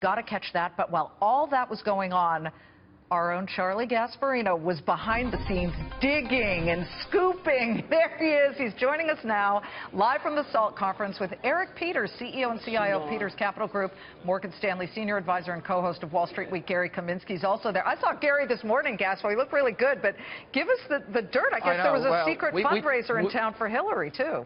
Got to catch that. But while all that was going on, our own Charlie Gasparino was behind the scenes digging and scooping. There he is. He's joining us now live from the SALT conference with Eric Peters, CEO and CIO of Peters Capital Group, Morgan Stanley senior advisor and co-host of Wall Street Week. Gary Kaminsky is also there. I saw Gary this morning, Gaspo. He looked really good, but give us the dirt. I guess there was a secret fundraiser in town for Hillary, too.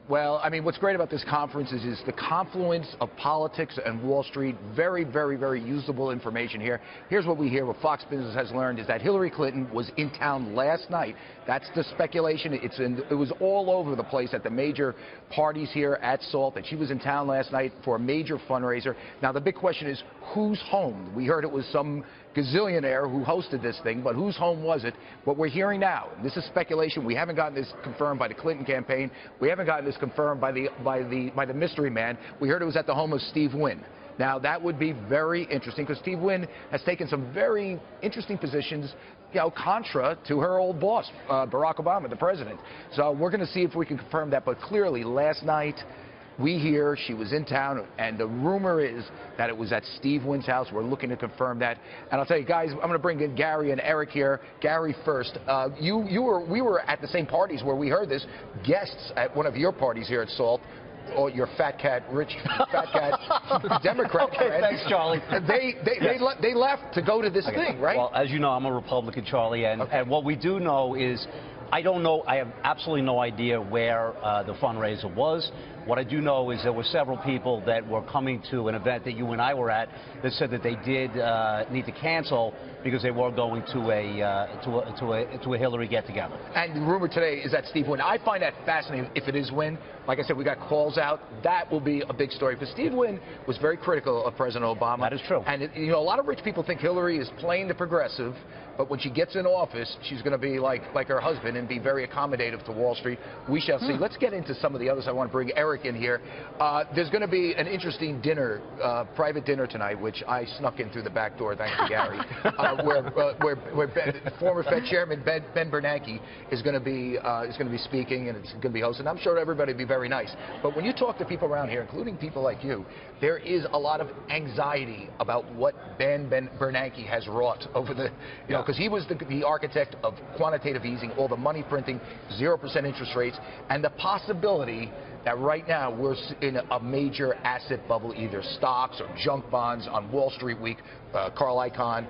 Well, I mean, what's great about this conference is the confluence of politics and Wall Street. Very, very, very usable information here. Here's what we hear. What Fox Business has learned is that Hillary Clinton was in town last night. That's the speculation. It was all over the place at the major parties here at SALT, that she was in town last night for a major fundraiser. Now, the big question is, who's home? We heard it was some gazillionaire who hosted this thing, but whose home was it? What we're hearing now, and this is speculation, we haven't gotten this confirmed by the Clinton campaign, we haven't gotten this confirmed by the mystery man. We heard it was at the home of Steve Wynn. Now, that would be very interesting, because Steve Wynn has taken some very interesting positions, contra to her old boss, Barack Obama, the president. So we're going to see if we can confirm that, but clearly last night, we hear she was in town, and the rumor is that it was at Steve Wynn's house. We're looking to confirm that. And I'll tell you, guys, I'm going to bring in Gary and Eric here. Gary first. We were at the same parties where we heard this. Guests at one of your parties here at SALT. Or your fat cat, rich fat cat Democrat. Okay, friend. Thanks, Charlie. They left to go to this thing, right? Well, as you know, I'm a Republican, Charlie, and what we do know is, I don't know, I have absolutely no idea where the fundraiser was. What I do know is there were several people that were coming to an event that you and I were at that said that they did need to cancel because they were going to a Hillary get-together. And the rumor today is that Steve Wynn. I find that fascinating. If it is Wynn, like I said, we got calls out. That will be a big story, because Steve Wynn was very critical of President Obama. That is true. And a lot of rich people think Hillary is playing the progressive, but when she gets in office, she's going to be like her husband and be very accommodative to Wall Street. We shall see. Let's get into some of the others. I want to bring Eric in here. There's going to be an interesting dinner, private dinner tonight, which I snuck in through the back door, thanks to Gary, where former Fed Chairman Ben Bernanke is going to be speaking, and it's going to be hosting. I'm sure everybody will be very nice. But when you talk to people around here, including people like you, there is a lot of anxiety about what Ben Bernanke has wrought over the, because he was the architect of quantitative easing, all the money printing, 0% interest rates, and the possibility that right now we're in a major asset bubble, either stocks or junk bonds on Wall Street Week. Carl Icahn,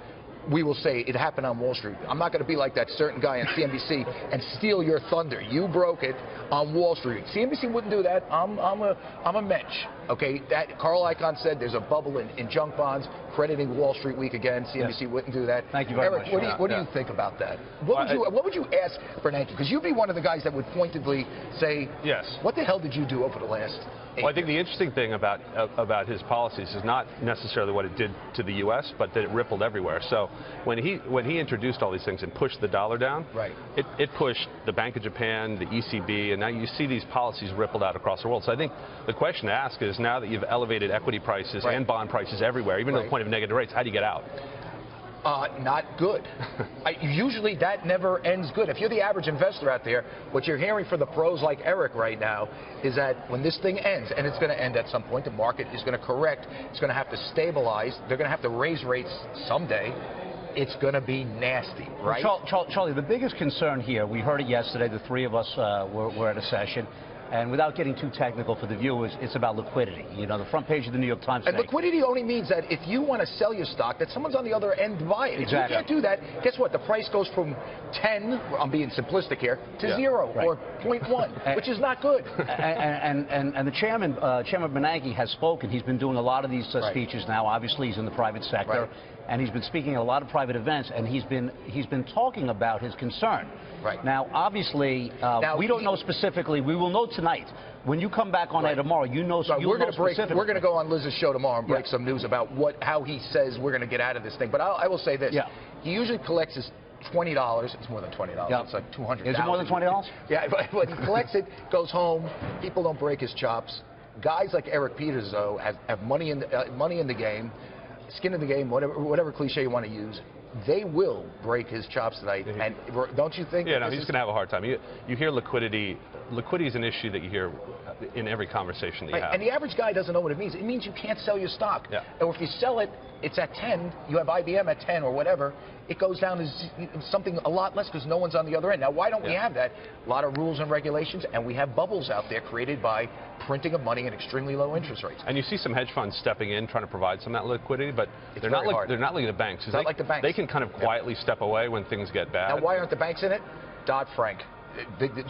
we will say it happened on Wall Street. I'm not going to be like that certain guy on CNBC and steal your thunder. You broke it on Wall Street. CNBC wouldn't do that. I'm a mensch. Okay, that Carl Icahn said there's a bubble in junk bonds, crediting Wall Street Week again. CNBC wouldn't do that. Thank you very much. Eric, what do you think about that? What would you ask Bernanke? Because you'd be one of the guys that would pointedly say, yes, what the hell did you do over the last 8 Well, I think the interesting thing about his policies is not necessarily what it did to the U.S., but that it rippled everywhere. So when he introduced all these things and pushed the dollar down, right, it pushed the Bank of Japan, the ECB, and now you see these policies rippled out across the world. So I think the question to ask is, now that you've elevated equity prices and bond prices everywhere, even to the point of negative rates, how do you get out? Not good. Usually that never ends good. If you're the average investor out there, what you're hearing from the pros like Eric right now is that when this thing ends, and it's going to end at some point, the market is going to correct, it's going to have to stabilize, they're going to have to raise rates someday. It's going to be nasty, right? Charlie, the biggest concern here, we heard it yesterday, the three of us were at a session, and without getting too technical for the viewers, it's about liquidity. The front page of the New York Times. And liquidity only means that if you want to sell your stock, that someone's on the other end to buy it. Exactly. If you can't do that, guess what? The price goes from 10, I'm being simplistic here, to 0 or 0.1, which is not good. And the Chairman Bernanke has spoken. He's been doing a lot of these speeches now. Obviously, he's in the private sector. And he's been speaking at a lot of private events, and he's been talking about his concern. Right. Now, obviously, we don't know specifically. We will know tonight. When you come back on air tomorrow, we're going to go on Liz's show tomorrow and break some news about how he says we're going to get out of this thing. But I will say this. He usually collects his $20. It's more than $20. It's like $200. Is it more than $20? Yeah, but he collects it, goes home. People don't break his chops. Guys like Eric Peters, though, have money in the game. Skin in the game, whatever cliche you want to use. they will break his chops tonight. And don't you think? Yeah, no, he's going to have a hard time. You hear liquidity. Liquidity is an issue that you hear in every conversation that you have. And the average guy doesn't know what it means. It means you can't sell your stock. Yeah. Or if you sell it, it's at 10. You have IBM at 10 or whatever. It goes down to something a lot less because no one's on the other end. Now, why don't we have that? A lot of rules and regulations, and we have bubbles out there created by printing of money at extremely low interest rates. And you see some hedge funds stepping in, trying to provide some of that liquidity, but they're not like the banks. It's not like the banks. They can kind of quietly step away when things get bad. Now, why aren't the banks in it? Dodd-Frank.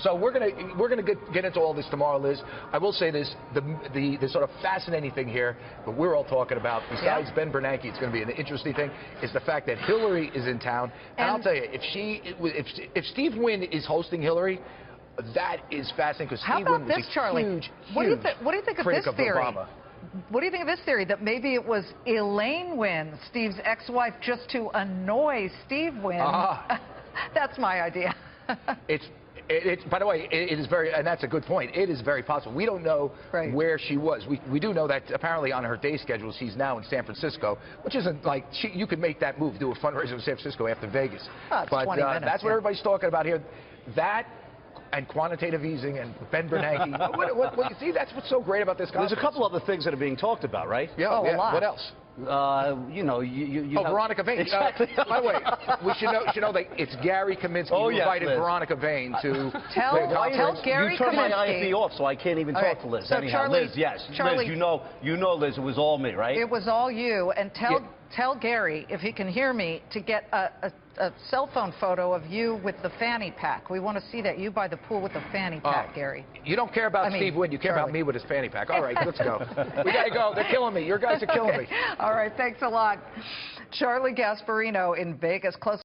So we're gonna get into all this tomorrow, Liz. I will say this: the sort of fascinating thing here, but we're all talking about, besides Ben Bernanke, it's going to be an interesting thing, is the fact that Hillary is in town. And I'll tell you, if Steve Wynn is hosting Hillary, that is fascinating because Steve Wynn was a huge what do you think of this theory? Obama. What do you think of this theory that maybe it was Elaine Wynn, Steve's ex-wife, just to annoy Steve Wynn? That's my idea. By the way, it is very, and that's a good point. It is very possible. We don't know where she was. We do know that apparently on her day schedule, she's now in San Francisco, which isn't like you could make that move, do a fundraiser in San Francisco after Vegas. It's 20 minutes, that's what everybody's talking about here. That and quantitative easing and Ben Bernanke. what you see, that's what's so great about this conference. There's a couple other things that are being talked about, right? Yeah, a lot. What else? You know, Veronica Vane. Exactly. By the way, we should know that it's Gary Kaminsky who invited Veronica Vane to tell Gary You turned my Kaminsky. IFB off, so I can't even talk to Liz. So anyhow, Charlie, Liz, yes. Charlie, Liz, you know, Liz, it was all me, right? It was all you. And tell Gary, if he can hear me, to get a cell phone photo of you with the fanny pack. We want to see that, you by the pool with the fanny pack, Gary. You don't care about Steve Wynn. You care about me with his fanny pack. All right, let's go. We got to go. They're killing me. Your guys are killing me. All right, thanks a lot. Charlie Gasparino in Vegas. Close